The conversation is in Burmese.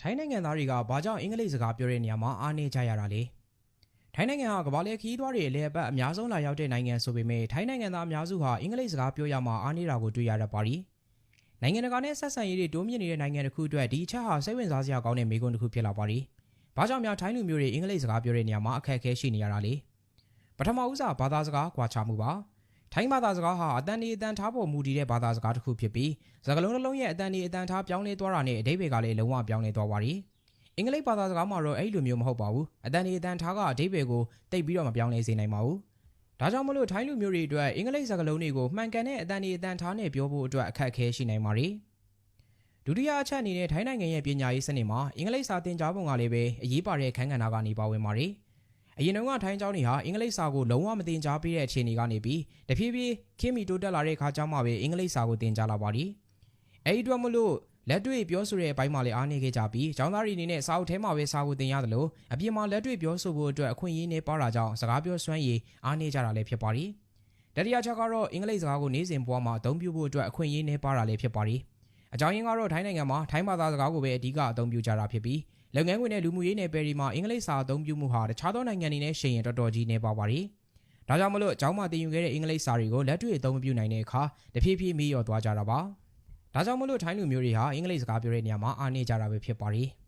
ထိုင်းနိုင်ငံသားတွေကဘာကြောင့်အင်္ဂလိပ်စကားပြောတဲ့နေရာမှာအားနည်းကြရတာလဲထိုင်းနိုင်ငံဟာကမ္ဘာလေခီးသွားတွေအလဲအပတ်အများဆုံးလာရောက်တဲ့နိုင်ငံဆိုပေမဲ့ထိုင်းနိုင်ငံသားအများစုဟာအင်္ဂလိပ်စကားပြောရမှာအားနည်းတာကိုတွေ့ရတတ်ပါသည်နိုင်ငံတကာနဲ့ဆက်ဆံရေးတွေတိုးမြင့်နေတဲ့နိုင်ငံတစ်ခုအတွက်ဒီအချက်ဟာစိတ်ဝင်စားစရာကောင်းတဲ့မေးခွန်းတစ်ခုဖြစ်လာပါသည်ဘာကြောင့်များထိုင်းလူမျိုးတွေအင်္ဂလိပ်စကားပြောတဲ့နေရာမှာအခက်အခဲရှိနေရတာလဲပထမဦးစွာဘာသာစကားကွာခြားမှုပါထိုင်းဘာသာစကားဟာအတန်ဒီအတန်ထားပေါ်မူတည်တဲ့ဘာသာစကားတစ်ခုဖြစ်ပြီးစကားလုံးတစ်လုံးရဲ့အတန်ဒီအတန်ထားပြောင်းလဲသွားတာနဲ့အဓိပ္ပာယ်ကလည်းလုံးဝပြောင်းလဲသွားပါသည်အင်္ဂလိပ်ဘာသာစကားမှာတော့အဲ့လိုမျိုးမဟုတ်ပါဘူးအတန်ဒီအတန်ထားကအဓိပ္ပာယ်ကိုတိတ်ပြီးတော့မပြောင်းလဲစေနိုင်ပါဘူးဒါကြောင့်မလို့ထိုင်းလူမျိုးတွေအတွက်အင်္ဂလိပ်စကားလုံးတွေကိုမှန်ကန်တဲ့အတန်ဒီအတန်ထားနဲ့ပြောဖို့အတွက်အခက်အခဲရှိနိုင်ပါတယ်ဒုတိယအချက်အနေနဲ့ထိုင်းနိုင်ငံရဲ့ပညာရေးစနစ်မှာအင်္ဂလိပ်စာသင်ကြားပုံကလည်းပဲအရေးပါတဲ့အခန်းကဏ္ဍကနေပါဝင်ပါတယ်အရင်တုန်းကထိုင်းကျောင်းတွေဟာအင်္ဂလိပ်စာကိုလုံးဝမသင်ကြားပေးတဲ့အခြေအနေကနေပြီးတဖြည်းဖြည်းခေတ်မီတိုးတက်လာတဲ့အခါကျမှပဲအင်္ဂလိပ်စာကိုသင်ကြားလာပါတယ်အဲဒီအတွက်မလို့လက်တွေ့ပြောဆိုတဲ့အပိုင်းမှာလည်းအားနည်းခဲ့ကြပြီးကျောင်းသားတွေအနေနဲ့စာအုပ်ထဲမှာပဲစာကိုသင်ရတယ်လို့အပြင်မှာလက်တွေ့ပြောဆိုဖို့အတွက်အခွင့်အရေးနဲ့ပါတာကြောင့်စကားပြောစွမ်းရည်အားနည်းကြတာလည်းဖြစ်ပါတယ်တတိယချက်ကတော့အင်္ဂလိပ်စကားကိုနေ့စဉ်ဘဝမှာအသုံးပြုဖို့အတွက်အခွင့်အရေးနဲ့ပါတာလည်းဖြစ်ပါတယ်အကြောင်းရင်းကတော့ထိုင်းနိုင်ငံမှာထိုင်းဘာသာစကားကိုပဲအဓိကအသုံးပြုကြတာဖြစ်ပြီးလုပ်ငန်းခွင်နဲ့လူမှုရေးနယ်ပယ်တွေမှာအင်္ဂလိပ်စာအသုံးပြုမှုဟာတခြားသောနိုင်ငံတွေနဲ့ယှဉ်ရင်တော်တော်ကြီးနေပါပါတယ်။ဒါကြောင့်မလို့အကြောင်းမှသင်ယူခဲ့တဲ့အင်္ဂလိပ်စာတွေကိုလက်တွေ့အသုံးမပြုနိုင်တဲ့အခါတဖြည်းဖြည်းမေ့လျော့သွားကြတာပါ။ဒါကြောင့်မလို့ထိုင်းလူမျိုးတွေဟာအင်္ဂလိပ်စကားပြောတဲ့နေရာမှာအားနည်းကြတာပဲဖြစ်ပါတယ်။